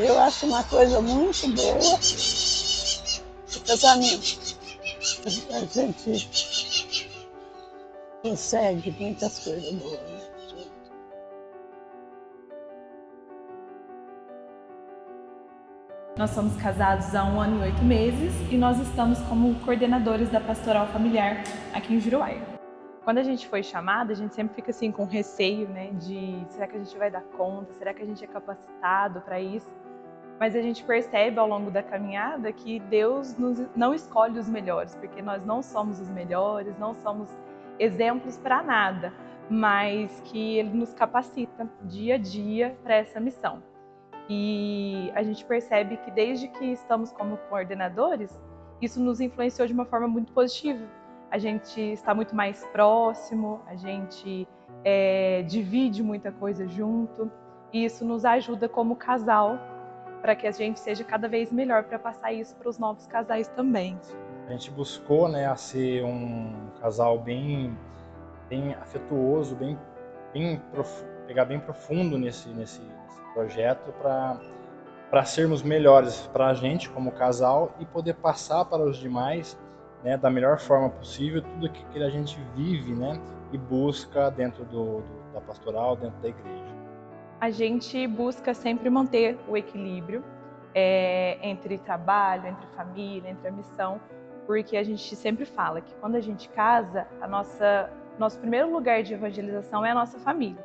Eu acho uma coisa muito boa o casamento. A gente consegue muitas coisas boas, né? Nós somos casados há 1 ano e 8 meses e nós estamos como coordenadores da Pastoral Familiar aqui em Juruáia. Quando a gente foi chamada, a gente sempre fica assim com receio, né, de será que a gente vai dar conta, será que a gente é capacitado para isso? Mas a gente percebe ao longo da caminhada que Deus não escolhe os melhores, porque nós não somos os melhores, não somos exemplos para nada, mas que Ele nos capacita dia a dia para essa missão. E a gente percebe que desde que estamos como coordenadores, isso nos influenciou de uma forma muito positiva. A gente está muito mais próximo, a gente divide muita coisa junto, e isso nos ajuda como casal para que a gente seja cada vez melhor para passar isso para os novos casais também. A gente buscou, né, a ser um casal bem afetuoso, pegar bem profundo nesse projeto para sermos melhores para a gente como casal e poder passar para os demais, né, da melhor forma possível tudo que a gente vive, né, e busca dentro da pastoral, dentro da igreja. A gente busca sempre manter o equilíbrio entre trabalho, entre família, entre a missão, porque a gente sempre fala que quando a gente casa, nosso primeiro lugar de evangelização é a nossa família.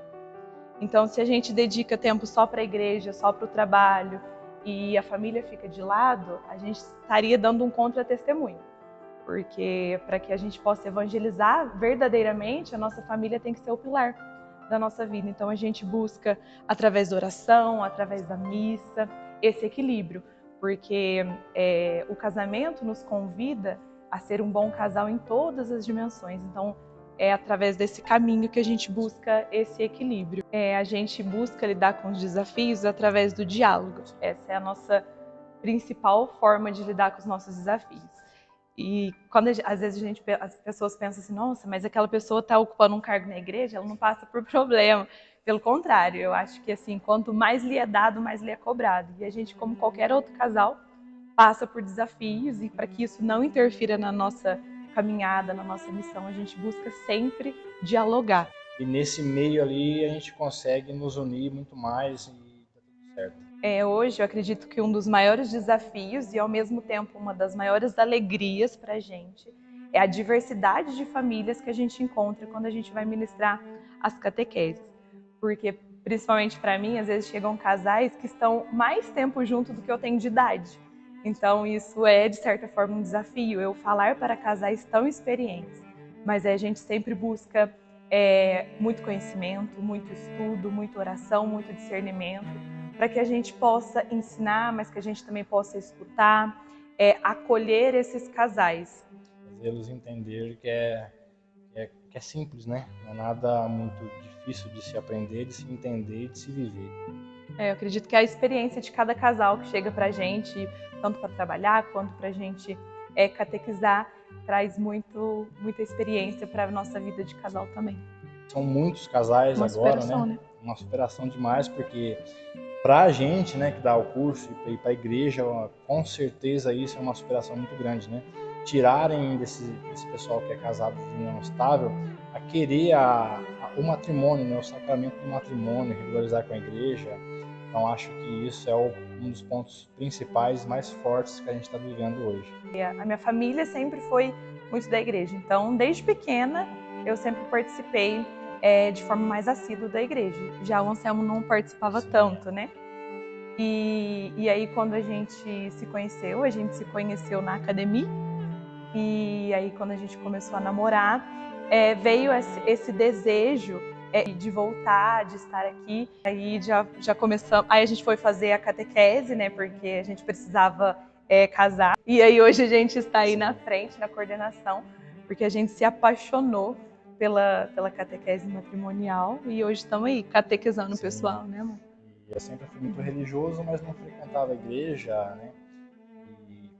Então, se a gente dedica tempo só para a igreja, só para o trabalho, e a família fica de lado, a gente estaria dando um contra-testemunho. Porque para que a gente possa evangelizar verdadeiramente, a nossa família tem que ser o pilar da nossa vida. Então a gente busca, através da oração, através da missa, esse equilíbrio. Porque o casamento nos convida a ser um bom casal em todas as dimensões. Então é através desse caminho que a gente busca esse equilíbrio. A gente busca lidar com os desafios através do diálogo. Essa é a nossa principal forma de lidar com os nossos desafios. E quando às vezes as pessoas pensam assim, nossa, mas aquela pessoa está ocupando um cargo na igreja, ela não passa por problema. Pelo contrário, eu acho que assim, quanto mais lhe é dado, mais lhe é cobrado. E a gente, como qualquer outro casal, passa por desafios, e para que isso não interfira na nossa caminhada, na nossa missão, a gente busca sempre dialogar. E nesse meio ali a gente consegue nos unir muito mais e tá tudo certo. Hoje eu acredito que um dos maiores desafios e ao mesmo tempo uma das maiores alegrias para a gente é a diversidade de famílias que a gente encontra quando a gente vai ministrar as catequeses. Porque, principalmente para mim, às vezes chegam casais que estão mais tempo juntos do que eu tenho de idade. Então isso é, de certa forma, um desafio, eu falar para casais tão experientes. Mas a gente sempre busca muito conhecimento, muito estudo, muita oração, muito discernimento, para que a gente possa ensinar, mas que a gente também possa escutar, acolher esses casais. Fazê-los entender que é simples, né? Não é nada muito difícil de se aprender, de se entender e de se viver. Eu acredito que é a experiência de cada casal que chega para a gente, tanto para trabalhar quanto para a gente catequizar, traz muita experiência para a nossa vida de casal também. São muitos casais Uma agora, superação, né? Uma superação demais, porque para a gente, né, que dá o curso e para a igreja, com certeza isso é uma superação muito grande, né? Tirarem desse pessoal que é casado de união estável a querer o matrimônio, né, o sacramento do matrimônio, regularizar com a igreja. Então acho que isso é um dos pontos principais, mais fortes que a gente está vivendo hoje. A minha família sempre foi muito da igreja, então desde pequena eu sempre participei de forma mais assídua da igreja. Já o Anselmo não participava tanto, né? E aí quando a gente se conheceu na academia, e aí quando a gente começou a namorar, veio esse desejo de voltar, de estar aqui. Aí já começamos, aí a gente foi fazer a catequese, né, porque a gente precisava casar. E aí hoje a gente está aí na frente, na coordenação, porque a gente se apaixonou pela catequese matrimonial e hoje estamos aí catequizando o pessoal, né, amor? E eu sempre fui muito religioso, mas não frequentava a igreja, né? E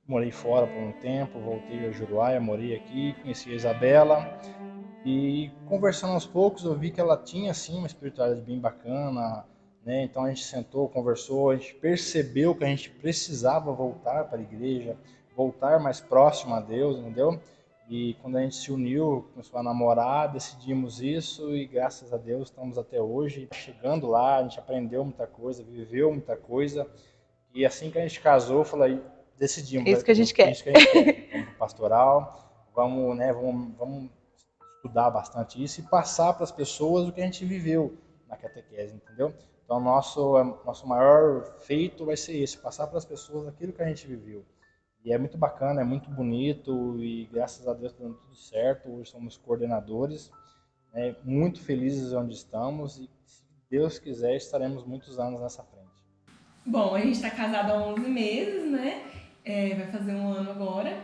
morei fora por um tempo, voltei a Juruáia, morei aqui, conheci a Isabela e conversando aos poucos eu vi que ela tinha assim uma espiritualidade bem bacana, né? Então a gente sentou, conversou, a gente percebeu que a gente precisava voltar para a igreja, voltar mais próximo a Deus, entendeu? E quando a gente se uniu, começou a namorar, decidimos isso e graças a Deus estamos até hoje. Chegando lá, a gente aprendeu muita coisa, viveu muita coisa. E assim que a gente casou, falei, decidimos. É isso que a gente quer. Isso que a gente quer. Vamos para o pastoral, vamos, né, vamos estudar bastante isso e passar para as pessoas o que a gente viveu na catequese, entendeu? Então, nosso maior feito vai ser esse, passar para as pessoas aquilo que a gente viveu. E é muito bacana, é muito bonito e graças a Deus está dando tudo certo. Hoje somos coordenadores, né, muito felizes onde estamos e se Deus quiser estaremos muitos anos nessa frente. Bom, a gente está casado há 11 meses, né? Vai fazer um ano agora.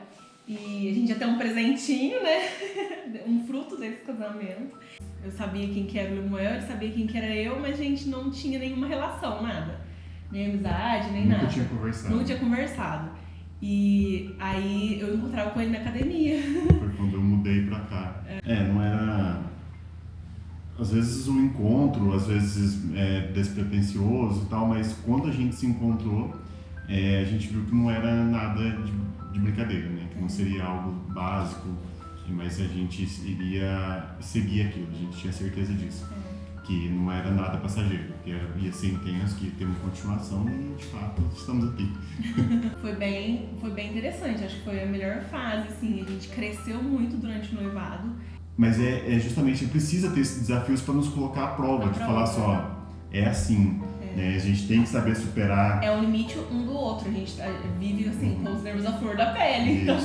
E a gente já tem um presentinho, né? Um fruto desse casamento. Eu sabia quem que era o Lemuel, ele sabia quem que era eu, mas a gente não tinha nenhuma relação, nada. Nem amizade, nem nada. Nunca tinha conversado. E aí eu encontrava com ele na academia. Foi quando eu mudei pra cá. Não era... Às vezes um encontro, às vezes despretensioso e tal, mas quando a gente se encontrou, a gente viu que não era nada de brincadeira, né? Que não seria algo básico, mas a gente iria seguir aquilo, a gente tinha certeza disso. Que não era nada passageiro, que ia ser intenso, que ia ter uma continuação e de fato estamos aqui. Foi bem interessante, acho que foi a melhor fase, assim, a gente cresceu muito durante o noivado. Mas justamente, precisa ter esses desafios para nos colocar à prova, de falar só, é assim, né? A gente tem que saber superar. É um limite um do outro, a gente vive assim, com os nervos à flor da pele, então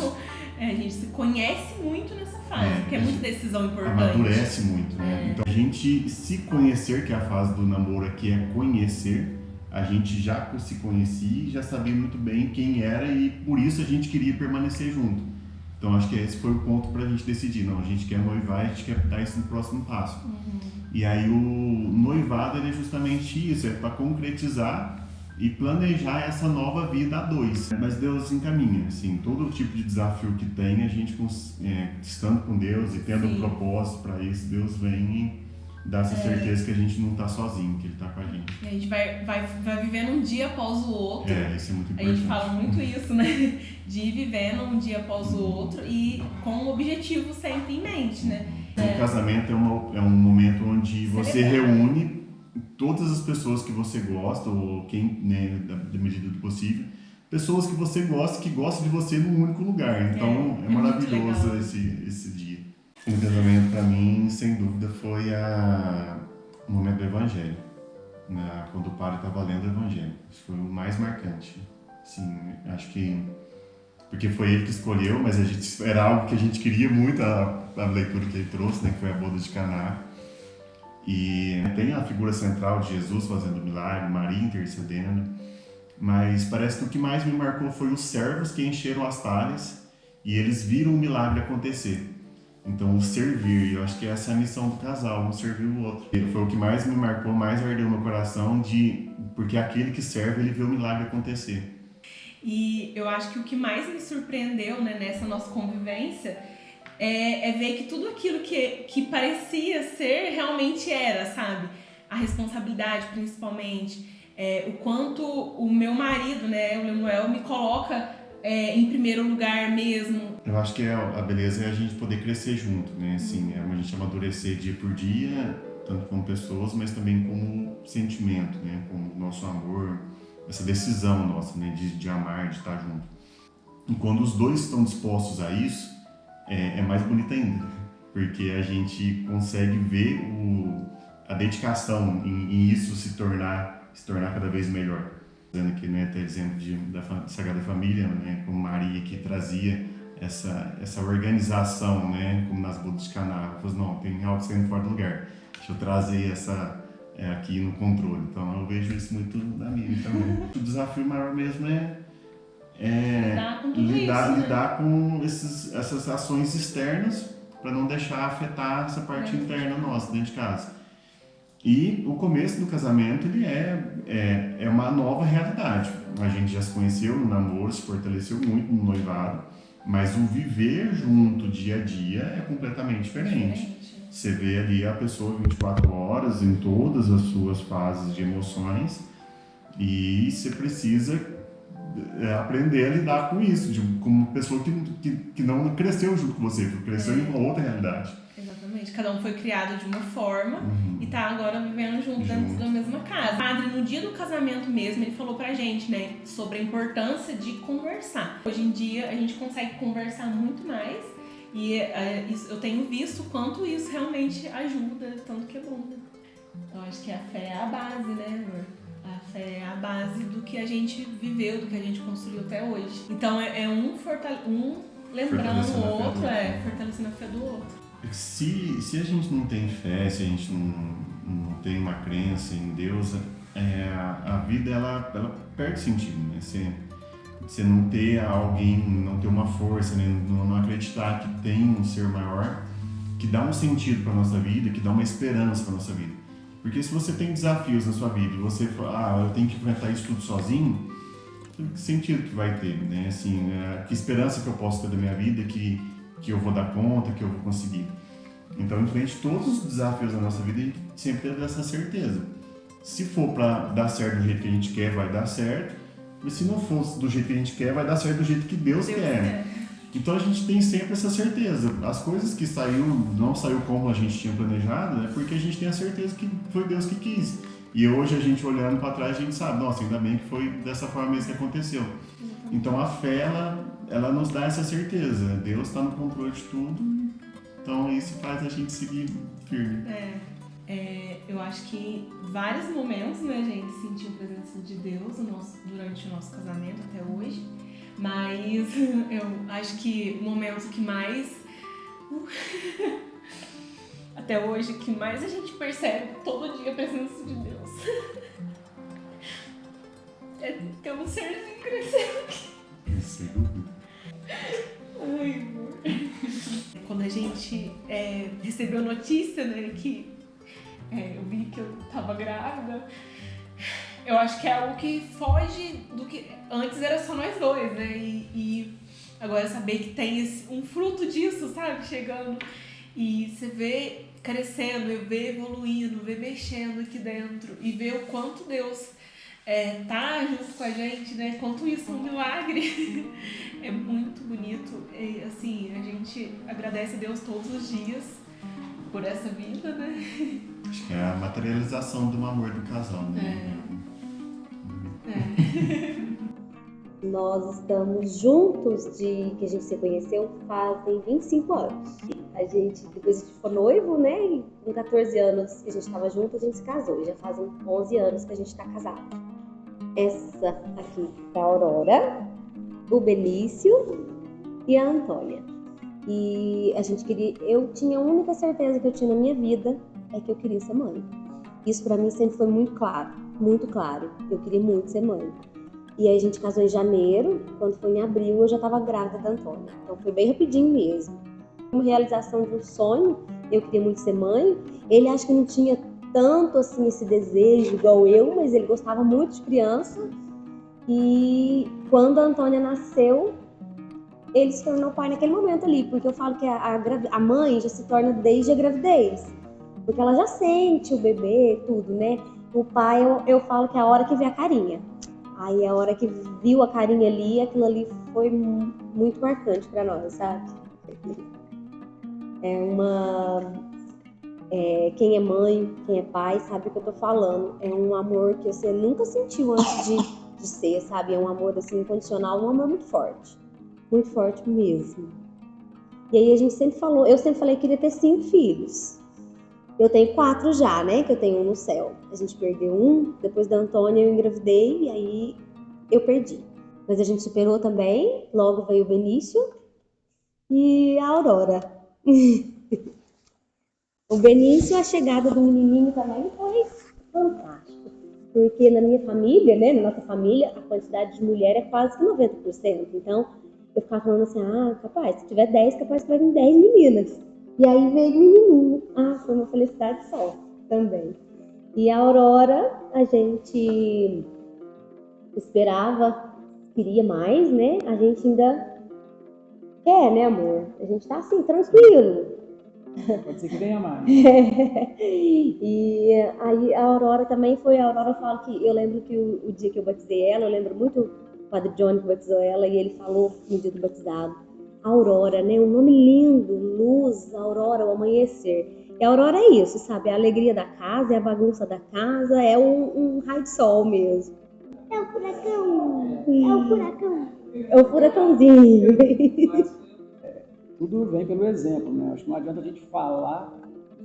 a gente se conhece muito nessa fase, porque é muita decisão importante. Amadurece muito, né? Então a gente se conhecer, que é a fase do namoro aqui, é conhecer, a gente já se conhecia e já sabia muito bem quem era e por isso a gente queria permanecer junto. Então acho que esse foi o ponto pra gente decidir, não, a gente quer noivar, a gente quer dar isso no próximo passo. E aí o noivado é justamente isso, é para concretizar e planejar essa nova vida a dois. Mas Deus encaminha, assim, todo tipo de desafio que tem, a gente estando com Deus e tendo um propósito para isso, Deus vem e dá essa certeza que a gente não está sozinho, que Ele está com a gente. E a gente vai vivendo um dia após o outro. Isso é muito importante. A gente fala muito isso, né? De ir vivendo um dia após o outro e com o objetivo sempre em mente, né? O casamento é um momento onde você reúne todas as pessoas que você gosta, ou quem, né, da medida do possível, pessoas que você gosta, que gostam de você num único lugar. Então é maravilhoso esse dia. O casamento para mim, sem dúvida, foi o momento do Evangelho, né? Quando o padre estava lendo o Evangelho. Isso foi o mais marcante. Assim, acho que porque foi ele que escolheu, mas era algo que a gente queria muito, a leitura que ele trouxe, né, que foi a boda de Caná. E tem a figura central de Jesus fazendo milagre, Maria intercedendo, mas parece que o que mais me marcou foi os servos que encheram as talhas e eles viram o milagre acontecer. Então, o servir, eu acho que essa é a missão do casal, um servir o outro. Foi o que mais me marcou, mais ardeu no meu coração, porque aquele que serve, ele vê o milagre acontecer. E eu acho que o que mais me surpreendeu, né, nessa nossa convivência é ver que tudo aquilo que parecia ser, realmente era, sabe? A responsabilidade, principalmente. O quanto o meu marido, né, o Lemuel, me coloca em primeiro lugar mesmo. Eu acho que a beleza é a gente poder crescer junto, né? Assim, a gente amadurecer dia por dia, tanto como pessoas, mas também como sentimento, né? Como nosso amor, essa decisão nossa, né? De amar, de estar junto. E quando os dois estão dispostos a isso, é mais bonito ainda, porque a gente consegue ver a dedicação em isso se tornar cada vez melhor. Dando aqui, né, até exemplo da Sagrada Família, né, como Maria, que trazia essa organização, né, como nas bodas de Caná. Falei, não, tem algo saindo fora do lugar, deixa eu trazer aqui no controle. Então eu vejo isso muito na minha também. O desafio maior mesmo lidar com essas ações externas para não deixar afetar essa parte interna nossa dentro de casa. E o começo do casamento ele é uma nova realidade. A gente já se conheceu no namoro, se fortaleceu muito no noivado, Mas o viver junto dia a dia é completamente diferente. Você vê ali a pessoa 24 horas em todas as suas fases de emoções e você precisa aprender a lidar com isso, como uma pessoa que não cresceu junto com você, que cresceu em uma outra realidade. Exatamente, cada um foi criado de uma forma e tá agora vivendo junto dentro da mesma casa. O padre, no dia do casamento mesmo, ele falou pra gente, né, sobre a importância de conversar. Hoje em dia a gente consegue conversar muito mais e eu tenho visto o quanto isso realmente ajuda, tanto que é bom, né? Eu acho que a fé é a base, né, amor? A fé é a base do que a gente viveu, do que a gente construiu até hoje. Então é um lembrando o outro, fortalecendo a fé do outro. Se a gente não tem fé, se a gente não tem uma crença em Deus, a vida ela perde sentido, né? Você não ter alguém, não ter uma força, né? Não acreditar que tem um ser maior que dá um sentido para nossa vida, que dá uma esperança para nossa vida. Porque se você tem desafios na sua vida e você fala, eu tenho que enfrentar isso tudo sozinho, que sentido que vai ter, né? Assim, que esperança que eu posso ter da minha vida, que eu vou dar conta, que eu vou conseguir. Então, em frente a todos os desafios da nossa vida, a gente sempre tem essa certeza. Se for para dar certo do jeito que a gente quer, vai dar certo. Mas se não for do jeito que a gente quer, vai dar certo do jeito que Deus quer. Então, a gente tem sempre essa certeza. As coisas que não saiu como a gente tinha planejado, é porque a gente tem a certeza que foi Deus que quis. E hoje, a gente olhando para trás, a gente sabe, nossa, ainda bem que foi dessa forma mesmo que aconteceu. Então, a fé, ela nos dá essa certeza. Deus está no controle de tudo. Então, isso faz a gente seguir firme. Eu acho que vários momentos, né, a gente sentiu a presença de Deus durante o nosso casamento até hoje. Mas eu acho que o momento que mais... até hoje, que mais a gente percebe todo dia a presença de Deus. É ter um serzinho crescendo aqui. Sem dúvida. Ai, amor. Quando a gente recebeu a notícia, né, que eu vi que eu tava grávida, eu acho que é algo que foge do que... Antes era só nós dois, né, e agora saber que tem um fruto disso, sabe, chegando, e você vê crescendo, vê evoluindo, vê mexendo aqui dentro, e vê o quanto Deus tá junto com a gente, né? Quanto isso é um milagre. É muito bonito. E, assim, a gente agradece a Deus todos os dias por essa vida, né? Acho que é a materialização do amor do casal, né? Nós estamos juntos que a gente se conheceu fazem 25 anos. Depois a gente ficou noivo, né? E com 14 anos que a gente estava junto, a gente se casou. E já fazem 11 anos que a gente está casado. Essa aqui é a Aurora, o Benício e a Antônia. E eu tinha a única certeza que eu tinha na minha vida é que eu queria ser mãe. Isso pra mim sempre foi muito claro, muito claro. Eu queria muito ser mãe. E aí a gente casou em janeiro, quando foi em abril eu já estava grávida da Antônia. Então foi bem rapidinho mesmo. Uma realização de um sonho, eu queria muito ser mãe. Ele acho que não tinha tanto assim esse desejo igual eu, mas ele gostava muito de criança. E quando a Antônia nasceu, ele se tornou pai naquele momento ali, porque eu falo que a mãe já se torna desde a gravidez, porque ela já sente o bebê, tudo, né? O pai, eu falo que é a hora que vê a carinha. Aí a hora que viu a carinha ali, aquilo ali foi muito marcante pra nós, sabe? Quem é mãe, quem é pai, sabe o que eu tô falando. É um amor que você nunca sentiu antes de ser, sabe? É um amor assim, incondicional, um amor muito forte mesmo. E aí a gente sempre falou, eu sempre falei que queria ter 5 filhos. Eu tenho 4 já, né? Que eu tenho um no céu. A gente perdeu um, depois da Antônia eu engravidei e aí eu perdi. Mas a gente superou também, logo veio o Benício e a Aurora. O Benício, a chegada do menininho também foi fantástico. Porque na minha família, né, na nossa família, a quantidade de mulher é quase que 90%. Então, eu ficava falando assim, capaz, se tiver 10, capaz que vai vir 10 meninas. E aí veio o menininho. Foi uma felicidade só também. E a Aurora, a gente esperava, queria mais, né? A gente ainda Quer, né, amor? A gente tá assim, tranquilo. Pode ser que venha mais. E aí a Aurora também foi, a Aurora fala que, eu lembro que o dia que eu batizei ela, eu lembro muito o Padre Johnny que batizou ela, e ele falou no dia do batizado, Aurora, né, um nome lindo, luz, Aurora, o amanhecer. E a Aurora é isso, sabe, é a alegria da casa, é a bagunça da casa, é um raio de sol mesmo. É o furacão, é o furacão. É o furacãozinho. Tudo vem pelo exemplo, né? Acho que não adianta a gente falar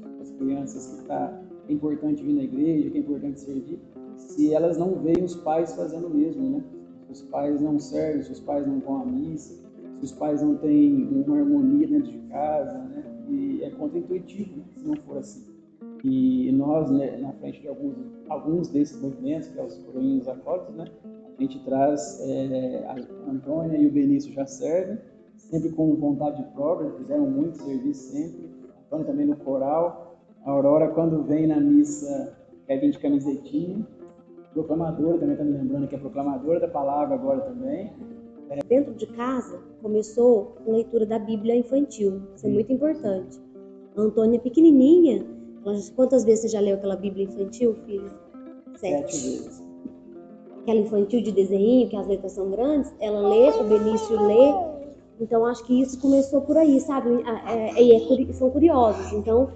para as crianças que é importante vir na igreja, que é importante servir, se elas não veem os pais fazendo o mesmo, né? Se os pais não servem, se os pais não vão à missa, se os pais não têm uma harmonia dentro de casa, né? E é contraintuitivo, né? Se não for assim. E nós, né, na frente de alguns desses movimentos, que é os coroinhos acólitos, né? A gente traz a Antônia e o Benício já servem, sempre com vontade própria, fizeram muito serviço sempre. A Antônia também no coral. A Aurora, quando vem na missa, quer vir de camisetinha. Proclamadora, também está me lembrando que é proclamadora da palavra agora também. Dentro de casa, começou com leitura da Bíblia infantil. Isso é muito importante. A Antônia, pequenininha, quantas vezes você já leu aquela Bíblia infantil, filho? 7 vezes. Aquela infantil de desenho, que as letras são grandes, ela lê, o Benício lê. Então, acho que isso começou por aí, sabe? São curiosos. Então,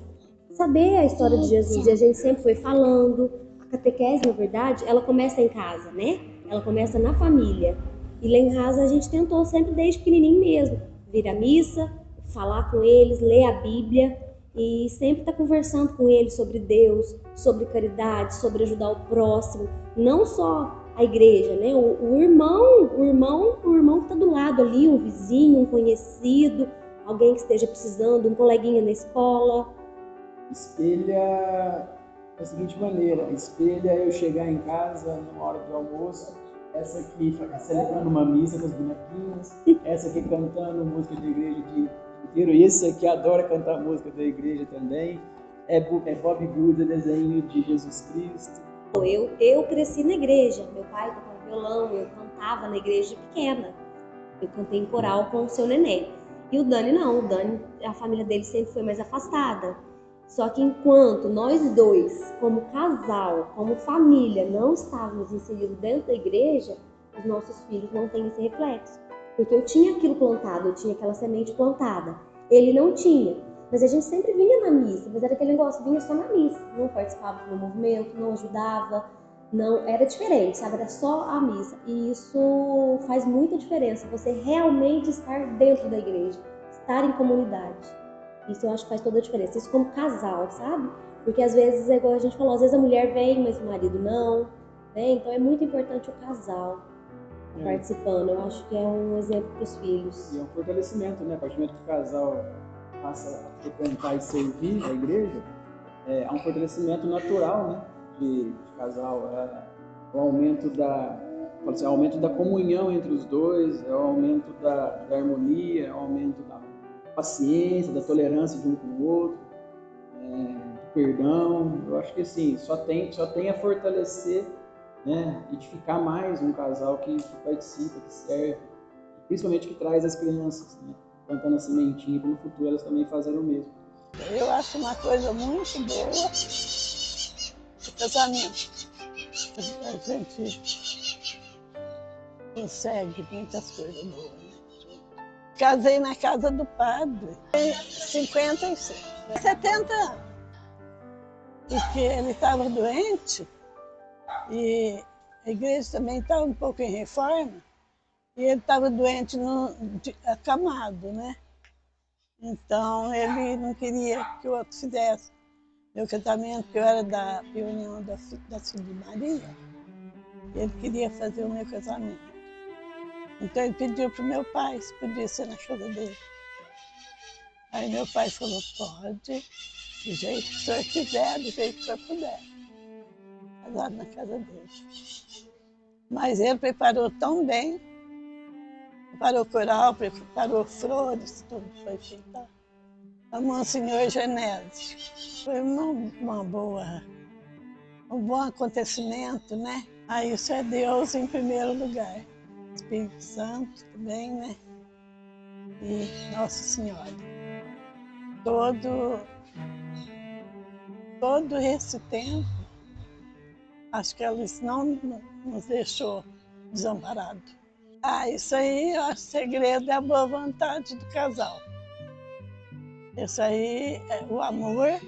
saber a história de Jesus, e a gente sempre foi falando. A catequese, na verdade, ela começa em casa, né? Ela começa na família. E lá em casa a gente tentou sempre desde pequenininho mesmo, vir à missa, falar com eles, ler a Bíblia e sempre estar conversando com eles sobre Deus, sobre caridade, sobre ajudar o próximo, não só a igreja, né? O irmão que está do lado ali, um vizinho, um conhecido, alguém que esteja precisando, um coleguinha na escola. Espelha da seguinte maneira, espelha eu chegar em casa numa hora do almoço, essa aqui celebrando uma missa com as bonequinhas, essa aqui cantando música de igreja o dia inteiro, e esse aqui adora cantar música da igreja também, é Bob Good, desenho de Jesus Cristo. Eu cresci na igreja, meu pai tocava violão, eu cantava na igreja pequena, eu cantei em coral com o seu neném. E o Dani não, o Dani, a família dele sempre foi mais afastada. Só que enquanto nós dois, como casal, como família, não estávamos inseridos dentro da igreja, os nossos filhos não têm esse reflexo. Porque eu tinha aquilo plantado, eu tinha aquela semente plantada. Ele não tinha. Mas a gente sempre vinha na missa, mas era aquele negócio, vinha só na missa. Não participava do movimento, não ajudava, não, era diferente, sabe? Era só a missa. E isso faz muita diferença, você realmente estar dentro da igreja, estar em comunidade. Isso eu acho que faz toda a diferença. Isso como casal, sabe? Porque às vezes, é igual a gente falou, às vezes a mulher vem, mas o marido não. Né? Então é muito importante o casal participando. Eu acho que é um exemplo para os filhos. E é um fortalecimento, né? A partir do momento que o casal passa a frequentar e servir a igreja, há um fortalecimento natural, né? De casal. É o aumento da comunhão entre os dois, é o aumento da harmonia, é o aumento da paciência, da tolerância de um com o outro, do perdão. Eu acho que assim, só tem a fortalecer, né, edificar mais um casal que participa, que serve, principalmente que traz as crianças, né, plantando a sementinha para no futuro elas também fazerem o mesmo. Eu acho uma coisa muito boa o casamento. A gente consegue muitas coisas boas. Né? Casei na casa do padre, tem 56, 70 anos, porque ele estava doente e a igreja também estava um pouco em reforma e ele estava doente, acamado, né? Então ele não queria que o outro fizesse meu casamento, que eu era da reunião das Filhas de Maria, ele queria fazer o meu casamento. Então ele pediu para o meu pai se podia ser na casa dele. Aí meu pai falou, pode, do jeito que o senhor quiser, do jeito que o senhor puder. Casado na casa dele. Mas ele preparou tão bem, preparou coral, preparou flores, tudo foi feito. A Monsenhor Genésio. Foi um bom acontecimento, né? Aí isso é Deus em primeiro lugar. Espírito Santo também, né? e Nossa Senhora. Todo esse tempo, acho que eles não nos deixou desamparados. Isso aí, eu acho que o segredo é a boa vontade do casal. Isso aí é o amor, né,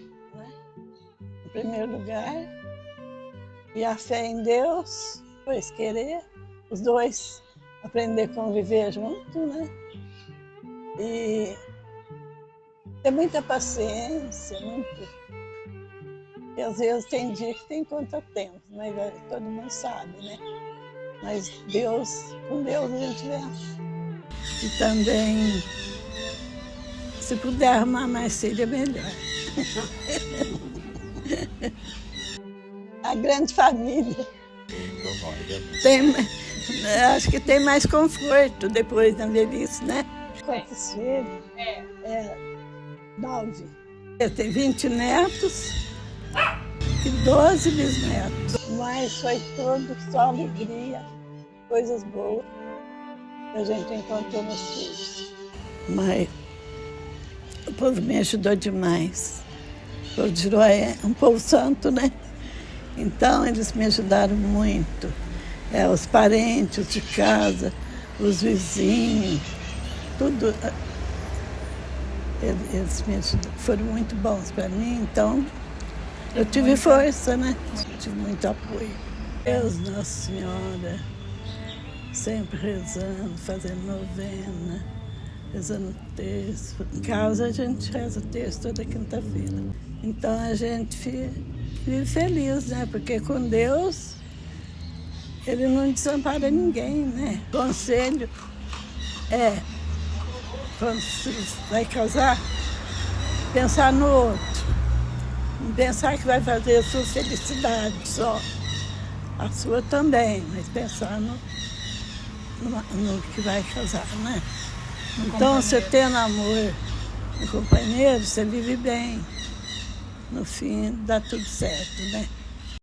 em primeiro lugar, e a fé em Deus, depois querer, os dois aprender a conviver junto, né? E ter muita paciência, porque às vezes tem dia que tem contratempos, mas todo mundo sabe, né? Mas com Deus a gente vence. E também, se puder arrumar mais filho, é melhor. A grande família. Acho que tem mais conforto depois da velhice, né? Quantos filhos? 9. Tem 20 netos e 12 bisnetos. Mas foi tudo só alegria, coisas boas que a gente encontrou nos filhos. Mas o povo me ajudou demais. O povo de Giroé é um povo santo, né? Então eles me ajudaram muito. Os parentes de casa, os vizinhos, tudo. Eles me ajudaram, foram muito bons para mim, então eu tive força, né? Tive muito apoio. Deus, Nossa Senhora, sempre rezando, fazendo novena, rezando texto. Em casa a gente reza texto toda quinta-feira. Então a gente vive feliz, né? Porque com Deus, Ele não desampara ninguém, né? Conselho quando você vai casar, pensar no outro. Não pensar que vai fazer a sua felicidade só. A sua também, mas pensar no que vai casar, né? Então, você tendo amor no companheiro, você vive bem. No fim, dá tudo certo, né?